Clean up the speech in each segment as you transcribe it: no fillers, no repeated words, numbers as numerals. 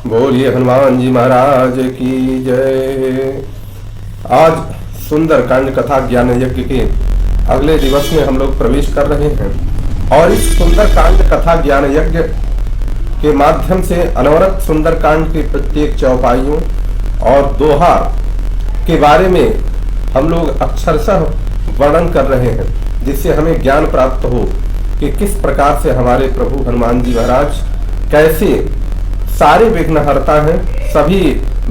बोलिए हनुमान जी महाराज की जय। आज सुंदर कांड कथा ज्ञान यज्ञ के अगले दिवस में हम लोग प्रवेश कर रहे हैं और इस सुंदर कांड कथा ज्ञान यज्ञ के माध्यम से अनवरत सुंदर कांड के प्रत्येक चौपाइयों और दोहा के बारे में हम लोग अक्षरशः वर्णन कर रहे हैं, जिससे हमें ज्ञान प्राप्त हो कि किस प्रकार से हमारे प्रभु हनुमान जी महाराज कैसे सारे विघ्न हरता है, सभी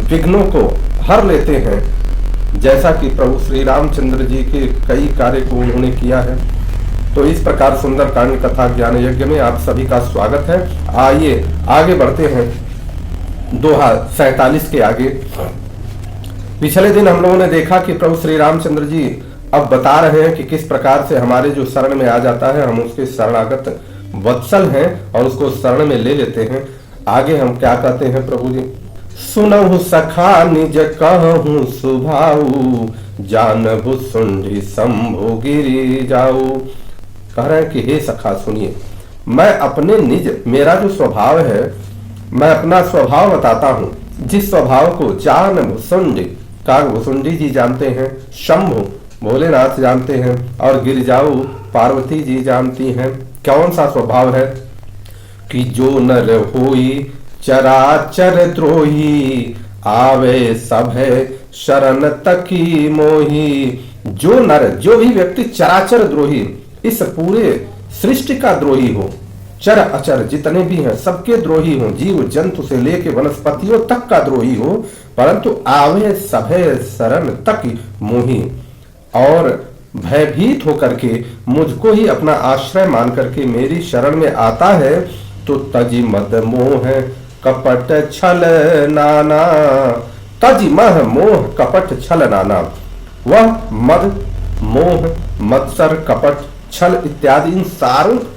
विघ्नों को हर लेते हैं, जैसा कि प्रभु श्री रामचंद्र जी के कई कार्य को उन्होंने किया है। तो इस प्रकार सुंदर कांड कथा ज्ञान यज्ञ में आप सभी का स्वागत है। आइए आगे बढ़ते हैं दोहा 47 के आगे। पिछले दिन हम लोगों ने देखा कि प्रभु श्री रामचंद्र जी अब बता रहे हैं कि किस प्रकार से हमारे जो शरण में आ जाता है हम उसके शरणागत वत्सल हैं और उसको शरण में ले लेते हैं। आगे हम क्या कहते हैं प्रभु जी, सुनहु सखा निज कहूँ सुभाऊ, जानहु सुंडी शंभु गिरि जाऊ। कह रहे हैं कि हे सखा सुनिए, मैं अपने निज मेरा जो स्वभाव है, मैं अपना स्वभाव बताता हूँ, जिस स्वभाव को जान भुसुंडी काग भुसुंडी जी जानते हैं, शंभु भोलेनाथ जानते हैं और गिरिजाऊ पार्वती जी जानती हैं। कौन सा स्वभाव है कि जो नर होई चराचर द्रोही, आवे सभे शरण तकी मोही। जो नर, जो भी व्यक्ति चराचर द्रोही, इस पूरे सृष्टि का द्रोही हो, चर अचर जितने भी हैं सबके द्रोही हो, जीव जंतु से लेके वनस्पतियों तक का द्रोही हो, परंतु आवे सभे शरण तक मोही, और भयभीत होकर के मुझको ही अपना आश्रय मान करके मेरी शरण में आता है, तो तजी मद मोह कपट छल नाना। तजी मह मोह कपट छल नाना, वह मद मोह मत्सर कपट छल इत्यादि इन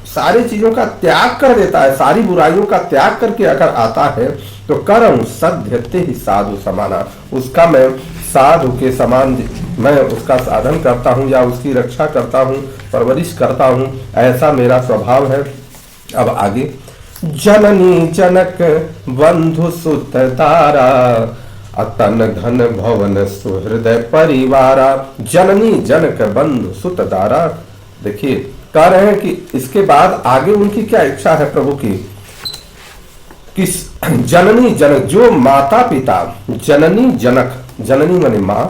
सारे चीजों का त्याग कर देता है, सारी बुराइयों का त्याग करके अगर आता है तो करऊं सध्यते ही साधु समाना। उसका मैं साधु के समान मैं उसका साधन करता हूँ या उसकी रक्षा करता हूँ, परवरिश करता हूँ, ऐसा मेरा स्वभाव है। अब आगे, जननी जनक बंधु सुत दारा, अतन धन भवन सुहृदय परिवारा। जननी जनक बंधु सुत दारा, देखिए कह रहे हैं कि इसके बाद आगे उनकी क्या इच्छा है प्रभु की, कि जननी जनक जो माता पिता, जननी जनक, जननी माने माँ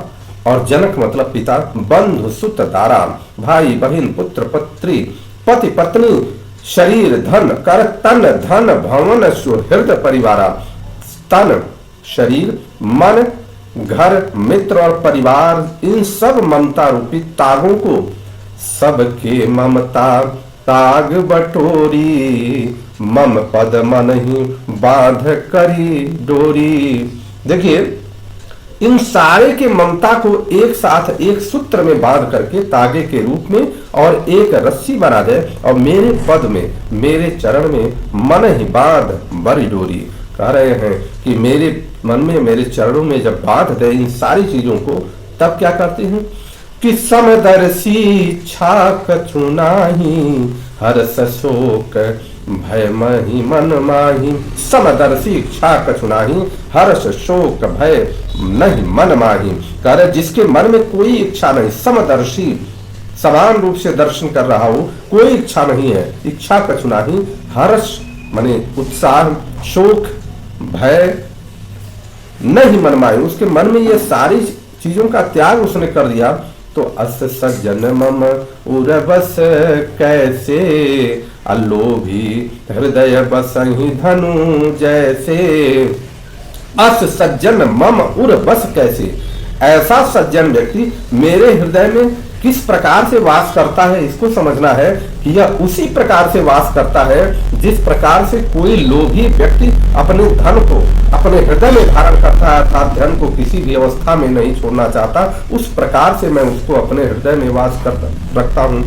और जनक मतलब पिता, बंधु सुत दारा भाई बहन पुत्र पत्री पति पत्नी शरीर धन कर तन धन भवन सुहृद परिवारा। तन शरीर मन घर मित्र और परिवार, इन सब ममता रूपी तागों को सबके ममता ताग बटोरी, मम पद मन ही बांध करी डोरी। देखिए इन सारे के ममता को एक साथ एक सूत्र में बांध करके तागे के रूप में और एक रस्सी बना दे और मेरे पद में मेरे चरण में मन ही बांध बड़ी डोरी। कह रहे हैं कि मेरे मन में मेरे चरणों में जब बांध दे इन सारी चीजों को, तब क्या करते हैं कि समदर्शी छाक छुनाही, हर्ष शोक भय मही मन माही। समदर्शी छाक छुनाही, हर्ष शोक भय नहीं मन माही। कह जिसके मन में कोई इच्छा नहीं, समदर्शी समान रूप से दर्शन कर रहा हो, कोई इच्छा नहीं है, इच्छा कछुनाही, हर्ष माने उत्साह, शोक भय नहीं मन माही, उसके मन में ये सारी चीजों का त्याग उसने कर दिया, तो अस सज्जन मम उरबस कैसे, अलोभी हृदय बसहि धनु जैसे। अस सज्जन मम उरबस कैसे, ऐसा सज्जन व्यक्ति मेरे हृदय में किस प्रकार से वास करता है, इसको समझना है कि यह उसी प्रकार से वास करता है जिस प्रकार से कोई लोभी व्यक्ति अपने धन को अपने हृदय में धारण करता है, अर्थात धन को किसी भी अवस्था में नहीं छोड़ना चाहता, उस प्रकार से मैं उसको अपने हृदय में वास करता रखता हूँ।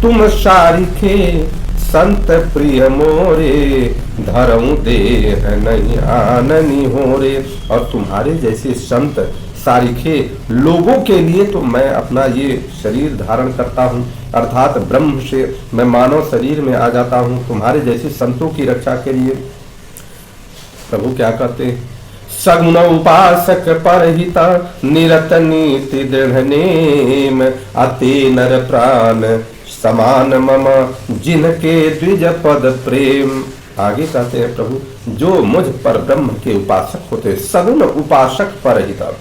तुम शारिखे संत प्रिय मोरे, धरऊं देह नहीं आननी हो रे। और तुम्हारे जैसे संत सारिखे लोगों के लिए तो मैं अपना ये शरीर धारण करता हूँ, अर्थात ब्रह्म से मैं मानव शरीर में आ जाता हूँ, तुम्हारे जैसे संतों की रक्षा के लिए। प्रभु क्या कहते हैं, सगुण उपासक परहिता निरत नीति दृढ़ नेम अते नर प्राण समान मम जिनके द्विज पद प्रेम। आगे कहते हैं प्रभु, जो मुझ पर ब्रह्म के उपासक होते हैं, सगुण उपासक परहिता,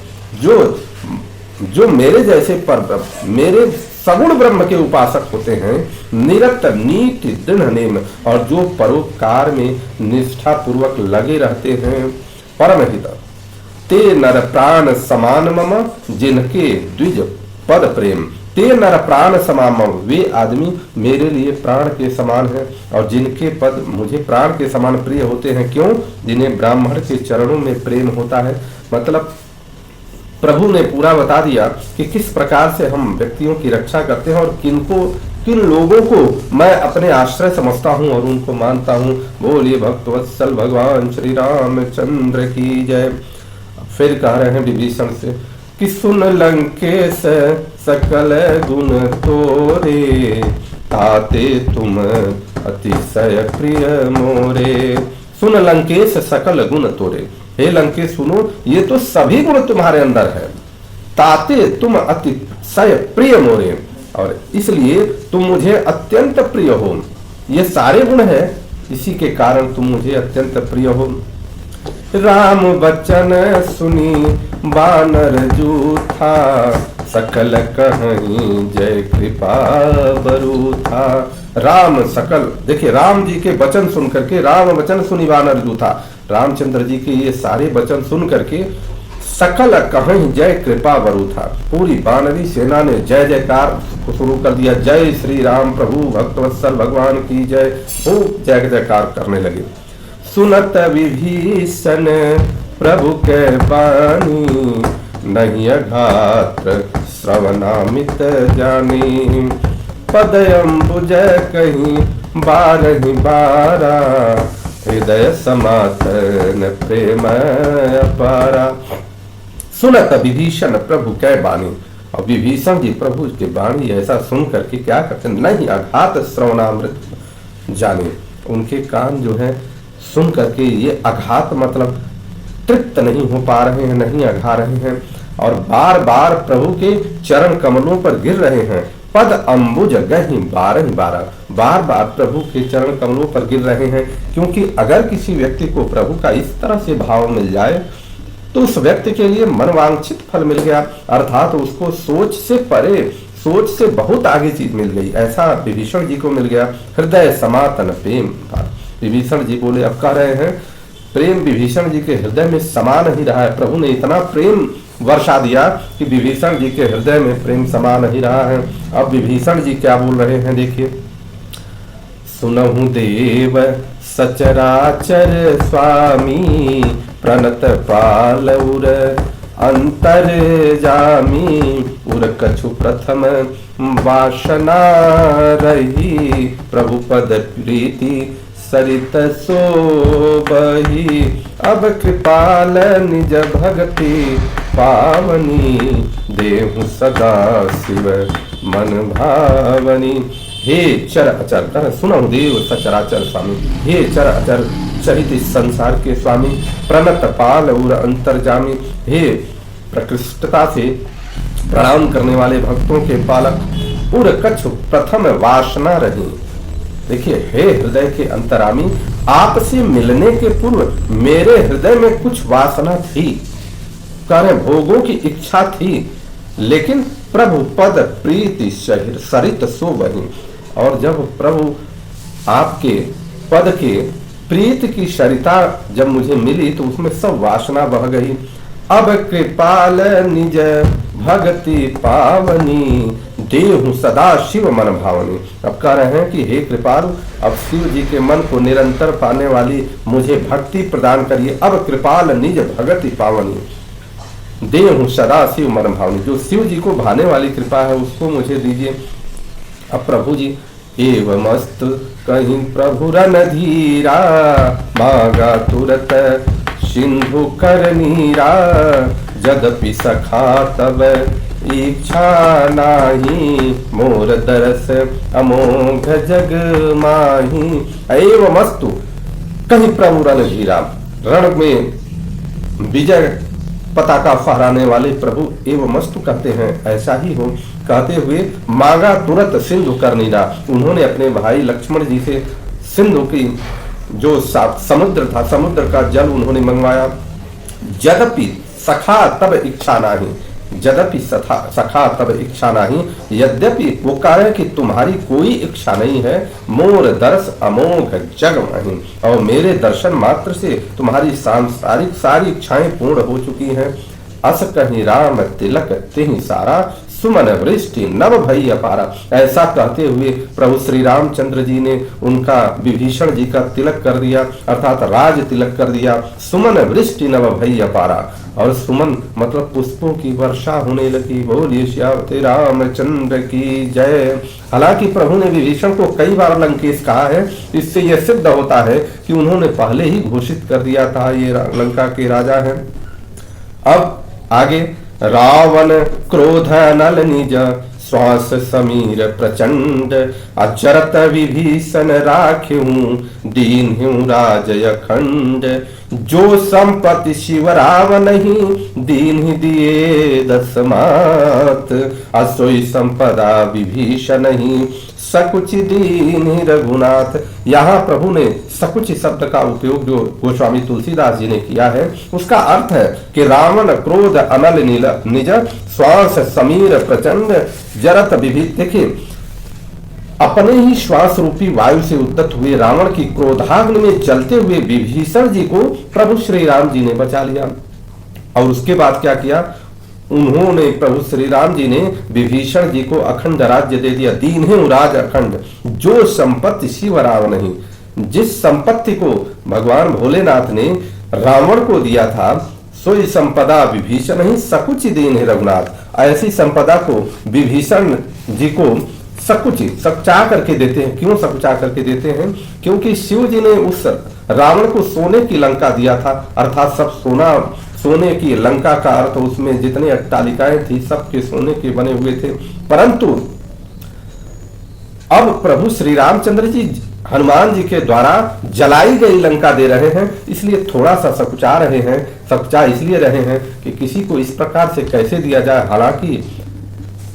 जो मेरे जैसे पर ब्रह्म, मेरे सगुण ब्रह्म के उपासक होते हैं, निरत नीति दृढ़ नेम, और जो परोपकार में निष्ठा पूर्वक लगे रहते हैं, परमहित ते नर प्राण समान मम जिनके द्विज पद प्रेम। ते नर प्राण समान मम, वे आदमी मेरे लिए प्राण के समान है, और जिनके पद मुझे प्राण के समान प्रिय होते हैं। क्यों? जिन्हें ब्राह्मण के चरणों में प्रेम होता है। मतलब प्रभु ने पूरा बता दिया कि किस प्रकार से हम व्यक्तियों की रक्षा करते हैं, और किन लोगों को मैं अपने आश्रय समझता हूँ और उनको मानता हूँ। बोलिए भक्तवत्सल भगवान श्री रामचंद्र की जय। फिर कह रहे हैं विभीषण से कि सुन लंकेश सकल गुण तोरे, ताते तुम अतिशय प्रिय मोरे। सुन लंकेश सकल गुण तोरे, हे लंकेश सुनो, ये तो सभी गुण तुम्हारे अंदर है। ताते तुम अतिशय प्रिय मोरे, और इसलिए तुम मुझे अत्यंत प्रिय हो। ये सारे गुण है, इसी के कारण तुम मुझे अत्यंत प्रिय हो। राम बचन सुनी बानर जूथा, सकल कहीं जय कृपा बरू था। राम सकल, देखिए राम जी के वचन सुन करके, राम वचन सुनी बानर जूथा, रामचंद्र जी के ये सारे वचन सुन करके सकल कहीं जय कृपा बरू था। पूरी बानरी सेना ने जय जयकार शुरू कर दिया, जय श्री राम प्रभु भक्तवत्सल भगवान की जय, खूब जय जयकार करने लगे। सुनत विभीषण प्रभु के बानी, नहीं अघात श्रवणामित जानी। पदयम्बुज कहीं बारहि बारा, हृदय समातन प्रेम अपारा। सुनत विभीषण प्रभु के बानी, और विभीषण जी प्रभु के बाणी ऐसा सुन करके क्या करते, नहीं अघात श्रवणामृत जाने। उनके कान जो है सुन करके ये अघात मतलब तृप्त नहीं हो पा रहे हैं, नहीं अघा रहे हैं, और बार बार प्रभु के चरण कमलों पर गिर रहे हैं। पद अम्बुज गहि बारहि बारा, बार बार प्रभु के चरण कमलों पर गिर रहे हैं। क्योंकि अगर किसी व्यक्ति को प्रभु का इस तरह से भाव मिल जाए तो उस व्यक्ति के लिए मनवांछित फल मिल गया, अर्थात उसको सोच से परे, सोच से बहुत आगे चीज मिल गई। ऐसा विभीषण जी को मिल गया। हृदय समातन प्रेम, विभीषण जी बोले, अब कह रहे हैं प्रेम विभीषण जी के हृदय में समा नहीं रहा है। प्रभु ने इतना प्रेम वर्षा दिया कि विभीषण जी के हृदय में प्रेम समा नहीं रहा है। अब विभीषण जी क्या बोल रहे हैं, देखिए। सुनहु देव सचराचर स्वामी, प्रणत पाल उर अंतर जामी। उर कछु प्रथम वासना रही, प्रभु पद प्रीति सरित सोबही। अब कृपाल निज भक्ति पावनी, देहु सदा शिव मन भावनी। हे चर अचर, कर सुनहु देव सचराचर स्वामी, हे चर अचर चरित इस संसार के स्वामी, प्रणत पाल और अंतर्जामी, हे प्रकृष्टता से प्रणाम करने वाले भक्तों के पालक। उर कछु प्रथम वासना रही, देखिए हे हृदय के अंतरामी, आपसे मिलने के पूर्व मेरे हृदय में कुछ वासना थी, कार्य भोगों की इच्छा थी, लेकिन प्रभु पद प्रीति सरित सो बही। और जब प्रभु आपके पद के प्रीति की सरिता जब मुझे मिली तो उसमें सब वासना बह गई। अब कृपाल निज भक्ति पावनी, देहु सदा शिव मन भावनी। अब कह रहे हैं कि हे कृपालु, अब शिव जी के मन को निरंतर पाने वाली मुझे भक्ति प्रदान करिए। अब कृपाल निज भक्ति पावनी, देहु सदा शिव मन भावनी, जो शिव जी को भाने वाली कृपा है उसको मुझे दीजिए। अब प्रभु जी एवमस्त कहीं प्रभु रन धीरा, मांगा तुरत सिंधु कर नीरा। जदपि सखा तब इच्छा नाही, मोर दरस अमोघ जग माही। एवमस्तु कहीं प्रभु रन धीरा, रण में विजय पताका फहराने वाले प्रभु एवं मस्तु कहते हैं, ऐसा ही हो। कहते हुए मांगा तुरंत सिंधु करनीरा। उन्होंने अपने भाई लक्ष्मण जी से सिंधु की जो समुद्र था, समुद्र का जल उन्होंने मंगवाया। यद्यपि सखा तब इच्छा नाही, यद्यपि सखा तब इच्छा नहीं, यद्यपि वो कारण कि तुम्हारी कोई इच्छा नहीं है। मोर दर्श अमोघ जग नहीं, और मेरे दर्शन मात्र से तुम्हारी सांसारिक सारी इच्छाएं पूर्ण हो चुकी हैं। अस कहीं राम तिलक तिहि सारा, सुमन वृष्टि नव भई अपारा। ऐसा कहते हुए प्रभु श्री रामचंद्र जी ने उनका विभीषण जी का तिलक कर दिया, अर्थात राज तिलक कर दिया। सुमन वृष्टि नव भई अपारा, और सुमन मतलब पुष्पों की वर्षा होने लगी। बोलिए श्यावते रामचंद्र की जय। हालांकि प्रभु ने विभीषण को कई बार लंकेश कहा है, इससे यह सिद्ध होता है कि उन्होंने पहले ही घोषित कर दिया था ये लंका के राजा हैं। अब आगे रावण क्रोध नल निज, श्वास समीर प्रचंड, अचरत विभीषण राख्यूं, दीन्ह्यू राजय खंड। जो संपत्ति शिव राव नहीं, दीन्हि दिए दसमात, असोई संपदा विभीषण नहीं, सकुचि दीन्हि रघुनाथ। यहाँ प्रभु ने सकुचि शब्द का उपयोग जो गोस्वामी तुलसीदास जी ने किया है, उसका अर्थ है कि रावण क्रोध अनल निज, श्वास समीर प्रचंड, जरत विभीषण। देखिए, अपने ही श्वास रूपी वायु से उद्यत हुए रावण की क्रोधाग्नि में जलते हुए विभीषण जी को प्रभु श्री राम जी ने बचा लिया। और उसके बाद क्या किया, उन्होंने प्रभु श्री राम जी ने विभीषण जी को अखंड राज्य दे दिया। दीन्ह्यू राज अखंड, जो संपत्ति शिव राव नहीं, जिस संपत्ति को भगवान भोलेनाथ ने रावण को दिया था, सोई संपदा विभीषण ही सकुचि दीन्हि रघुनाथ। ऐसी संपदा को विभीषण जी को सकुचि सकुचा करके देते हैं। क्यों सकुचा करके देते हैं? क्योंकि शिव जी ने उस रावण को सोने की लंका दिया था, अर्थात सब सोने की लंका का अर्थ उसमें जितने अट्टालिकाएं थी सबके सोने के बने हुए थे। परंतु अब प्रभु श्री रामचंद्र जी हनुमान जी के द्वारा जलाई गई लंका दे रहे हैं, इसलिए थोड़ा सा सकुचा रहे हैं। सकुचा इसलिए रहे हैं कि किसी को इस प्रकार से कैसे दिया जाए। हालांकि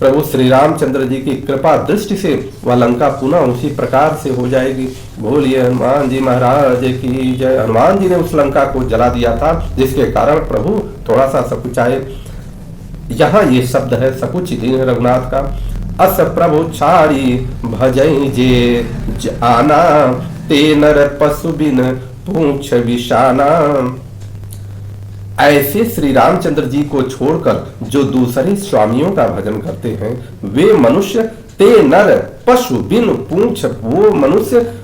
प्रभु श्री रामचंद्र जी की कृपा दृष्टि से वह लंका पुनः उसी प्रकार से हो जाएगी। बोलिए हनुमान जी महाराज की जय। हनुमान जी ने उस लंका को जला दिया था, जिसके कारण प्रभु थोड़ा सा सकुचाए। यहाँ ये शब्द है सकुचि दीन्हि रघुनाथ का। अस प्रभु छाड़ी भजई जे जाना, ते नर पशु बिन पूछ विषाना। ऐसे श्री रामचंद्र जी को छोड़कर जो दूसरे स्वामियों का भजन करते हैं, वे मनुष्य ते नर पशु बिन पूंछ, वो मनुष्य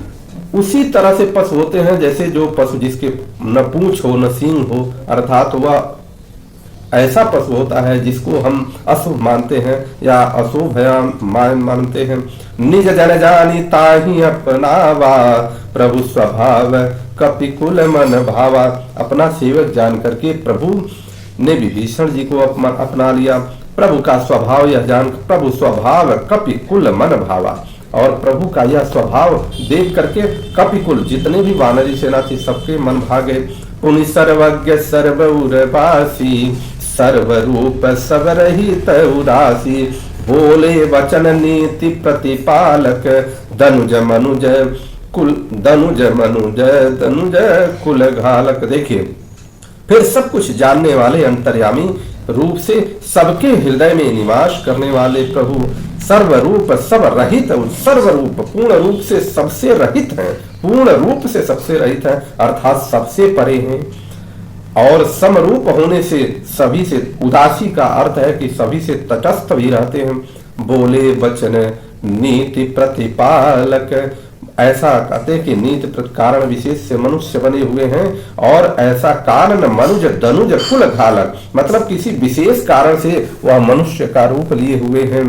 उसी तरह से पशु होते हैं जैसे जो पशु जिसके न पूंछ हो न सींग हो, अर्थात वह ऐसा पशु होता है जिसको हम अशुभ मानते हैं या अशुभ मानते हैं। निज जन जानी ताहि अपनावा, प्रभु स्वभाव कपिकुल मन भावा। अपना सेवक जान करके प्रभु ने विभीषण जी को अपना लिया। प्रभु का स्वभाव यह जान, प्रभु स्वभाव कपिकुल मन भावा, और प्रभु का यह स्वभाव देख करके कपिकुल जितने भी वानरी सेना थी सबके मन भागे। पुनि सर्वज्ञ सर्वउरवासी, सर्वरूप सबरहित उदासी। बोले वचन नीति प्रतिपालक, दनुज मनुज कुल घालक। देखिए, फिर सब कुछ जानने वाले अंतर्यामी रूप से सबके हृदय में निवास करने वाले प्रभु, सर्वरूप सब रहित, सर्वरूप पूर्ण रूप से सबसे रहित हैं, पूर्ण रूप से सबसे रहित हैं, अर्थात सबसे परे हैं। और समरूप होने से सभी से, उदासी का अर्थ है कि सभी से तटस्थ भी रहते हैं। बोले वचन नीति प्रतिपालक, ऐसा कहते कि नीति कारण विशेष से मनुष्य बने हुए हैं, और ऐसा कारण मनुज दनुज कुल घालक, मतलब किसी विशेष कारण से वह मनुष्य का रूप लिए हुए हैं।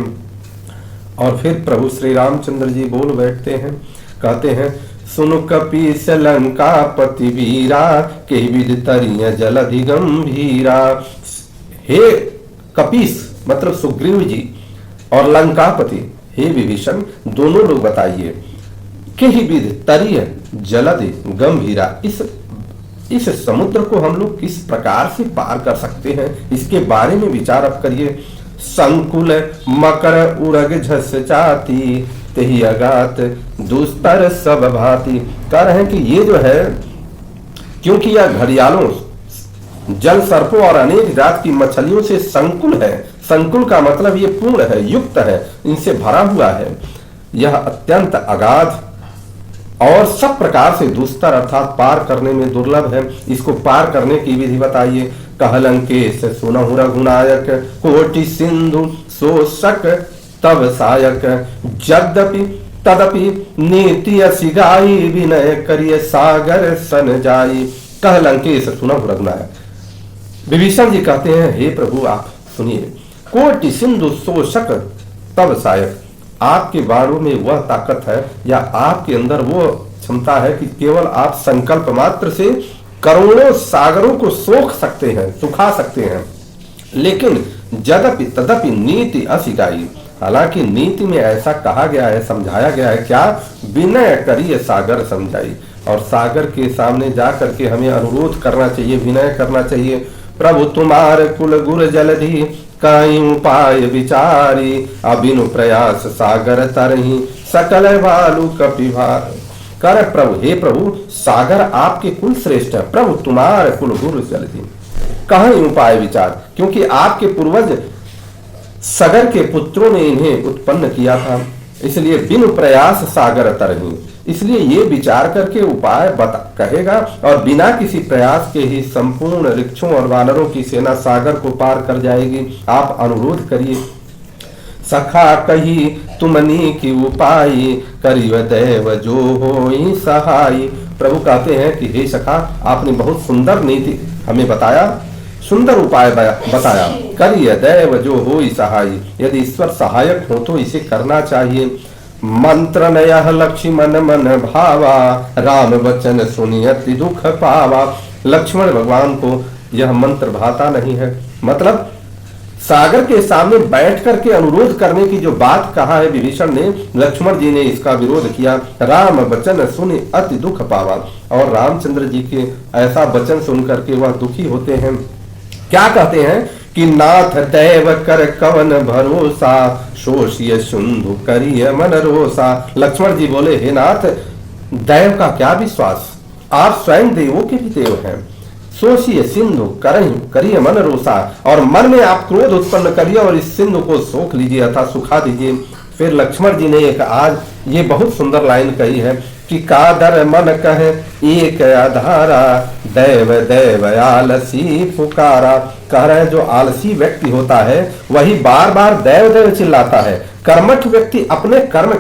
और फिर प्रभु श्री रामचंद्र जी बोल बैठते हैं, कहते हैं, सुनु कपीस लंका पति वीरा, के विद तरिय जलधि गंभीरा। हे कपीस मतलब सुग्रीव जी और लंकापति, हे विभीषण, दोनों लोग बताइए, के विद तरिय जलधि गंभीरा, इस इस समुद्र को हम लोग किस प्रकार से पार कर सकते हैं, इसके बारे में विचार अब करिए। संकुल मकर उरग झस जाती, तेहि अगात दुस्तर सब भांति। कह रहे हैं कि ये जो है, क्योंकि यह घड़ियालों, जल सर्पों और अनेक जात की मछलियों से संकुल है। संकुल का मतलब ये पूर्ण है, युक्त है, इनसे भरा हुआ है। यह अत्यंत अगाध और सब प्रकार से दुस्तर अर्थात पार करने में दुर्लभ है। इसको पार करने की विधि बताइए। कहलंकेश सुनहु रघुनायक, कोटि सिंधु शोषक तब सायक। यद्यपि तदपि नीति असिगाई, विनय करिय सागर सन जाई। कहलंकेश सुनहु रघुनायक। विभीषण जी कहते हैं, हे प्रभु आप सुनिए। कोटि सिंधु शोषक तब सायक, आपके बाणों में वह ताकत है या आपके अंदर वो क्षमता है कि केवल आप संकल्प मात्र से करोड़ों सागरों को सोख सकते हैं, सुखा सकते हैं। लेकिन यद्यपि तदपि नीति असिगाई, हालांकि नीति में ऐसा कहा गया है, समझाया गया है क्या, विनय करिए सागर समझाई। और सागर के सामने जा करके हमें अनुरोध करना चाहिए, विनय करना चाहिए। प्रभु तुम्हार कुल गुर जलधि, कई उपाय विचारी। अबिनु प्रयास सागर तरही, सकल बालू कपिभा। कर प्रभु, हे प्रभु सागर आपके कुल श्रेष्ठ है। प्रभु तुम्हार कुल गुर जलधि, कहीं उपाय विचार, क्योंकि आपके पूर्वज सगर के पुत्रों ने इन्हें उत्पन्न किया था, इसलिए बिनु प्रयास सागर तरही। इसलिए ये विचार करके उपाय कहेगा और बिना किसी प्रयास के ही संपूर्ण वृक्षों और वानरों की सेना सागर को पार कर जाएगी। आप अनुरोध करिए। सखा कही तुमनी की उपाय, करिव दैव जो होई सहाय। प्रभु कहते हैं कि हे सखा, आपने बहुत सुंदर नीति हमें बताया, सुंदर उपाय बताया। करिय दैव जो होई सहाय, यदि ईश्वर सहायक हो तो इसे करना चाहिए। मंत्र नयः लक्ष्मण मन भावा, राम वचन सुनियति दुख पावा। लक्ष्मण भगवान को यह मंत्र भाता नहीं है। मतलब सागर के सामने बैठ करके अनुरोध करने की जो बात कहा है विभीषण ने, लक्ष्मण जी ने इसका विरोध किया। राम वचन सुनि अति दुख पावा, और रामचंद्र जी के ऐसा वचन सुन करके वह दुखी होते हैं। क्या कहते हैं कि नाथ दैव कर कवन भरोसा, शोषिय सिंधु करिय मन रोसा। लक्ष्मण जी बोले, हे नाथ, दैव का क्या विश्वास, आप स्वयं देवों के भी देव हैं। शोषिय सिंधु करिय मन रोसा, और मन में आप क्रोध उत्पन्न करिए और इस सिंधु को सोख लीजिए अर्थात सुखा दीजिए। फिर लक्ष्मण जी ने एक आज ये बहुत सुंदर लाइन कही है कि कादर मन कहे एक आधारा, दैव दैव आलसी पुकारा। कह रहे हैं जो आलसी व्यक्ति होता है वही बार बार दैव दैव चिल्लाता है। कर्मठ व्यक्ति अपने कर्म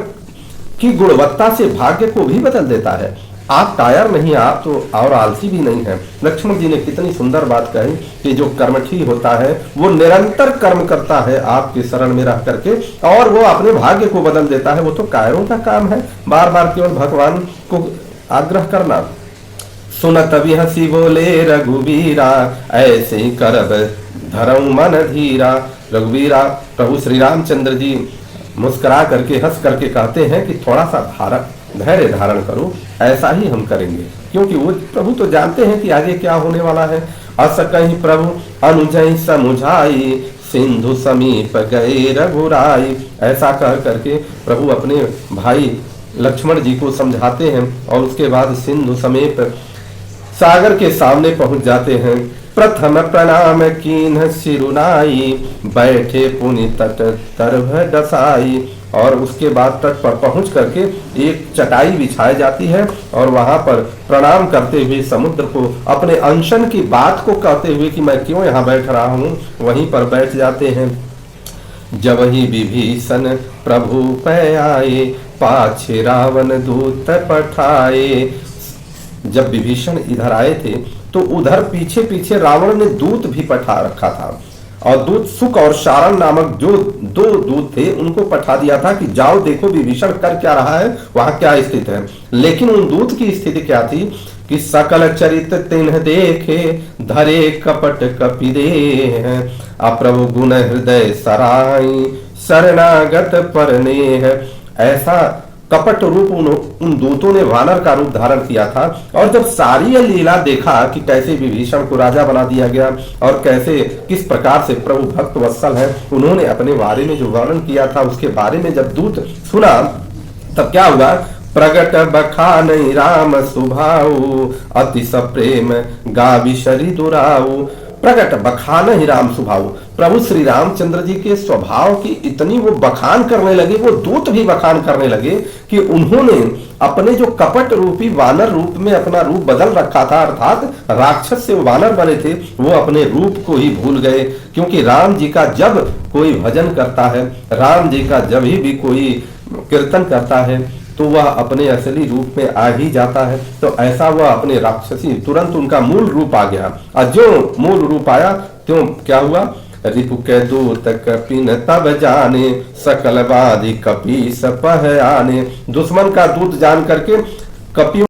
की गुणवत्ता से भाग्य को भी बदल देता है। आप टायर नहीं, आप तो और आलसी भी नहीं है। लक्ष्मण जी ने कितनी सुंदर बात कही कि जो कर्मठी होता है वो निरंतर कर्म करता है आपके शरण में रह करके, और वो अपने भाग्य को बदल देता है। वो तो कायरों का काम है बार बार केवल भगवान को आग्रह करना। सुनत हंसी बोले रघुवीरा, ऐसे ही करब धरऊ मन धीरा। रघुवीरा प्रभु श्री रामचंद्र जी मुस्कुरा करके हंस करके कहते हैं कि थोड़ा सा धैर्य धारण करो, ऐसा ही हम करेंगे, क्योंकि वो प्रभु तो जानते हैं कि आगे क्या होने वाला है। अस कहीं प्रभु अनुजय समुझाई, सिंधु समीप गए रघुराई। ऐसा कह करके प्रभु अपने भाई लक्ष्मण जी को समझाते हैं और उसके बाद सिंधु समीप सागर के सामने पहुंच जाते हैं। प्रथम प्रणाम कीन्ह सिरुनाई, बैठे पुनि तट तरभ डसाई। और उसके बाद तट पर पहुंच करके एक चटाई बिछाई जाती है और वहां पर प्रणाम करते हुए समुद्र को अपने अनशन की बात को कहते हुए कि मैं क्यों यहाँ बैठ रहा हूँ, वहीं पर बैठ जाते हैं। जब ही विभीषण प्रभु पै आए, पाछे रावण दूत पठाए। जब विभीषण इधर आए थे तो उधर पीछे पीछे रावण ने दूत भी पठा रखा था, और दूत सुख और शारण नामक जो दो दूत थे उनको पठा दिया था कि जाओ देखो विभीषण कर क्या रहा है, वहां क्या स्थिति है। लेकिन उन दूत की स्थिति क्या थी कि सकल चरित तिन्ह देखे, धरे कपट कपिदे हैं। अप्रभु गुण हृदय सराई, शरणागत परने है। ऐसा कपट रूप उन दूतों ने वानर का रूप धारण किया था। और जब सारी यह लीला देखा कि कैसे विभीषण को राजा बना दिया गया और कैसे किस प्रकार से प्रभु भक्त वत्सल है, उन्होंने अपने बारे में जो वर्णन किया था उसके बारे में जब दूत सुना तब क्या हुआ, प्रगट बखानहि राम सुभाऊ अति सप्रेम गावि शरी दुराऊ। प्रगट बखानहि राम सुभाऊ, प्रभु श्री रामचंद्र जी के स्वभाव की इतनी वो बखान करने लगे, वो दूत भी बखान करने लगे कि उन्होंने अपने जो कपट रूपी वानर रूप में अपना रूप बदल रखा था, अर्थात राक्षस से वानर बने थे, वो अपने रूप को ही भूल गए। क्योंकि राम जी का जब कोई भजन करता है, राम जी का जब भी कोई कीर्तन करता है तो वह अपने असली रूप में आ ही जाता है। तो ऐसा वह अपने राक्षसी तुरंत उनका मूल रूप आ गया, और जो मूल रूप आया त्यों क्या हुआ, रिपु के दूत कपिन तब जाने सकल बाधि कपि सपह आने। दुश्मन का दूत जान करके कपियों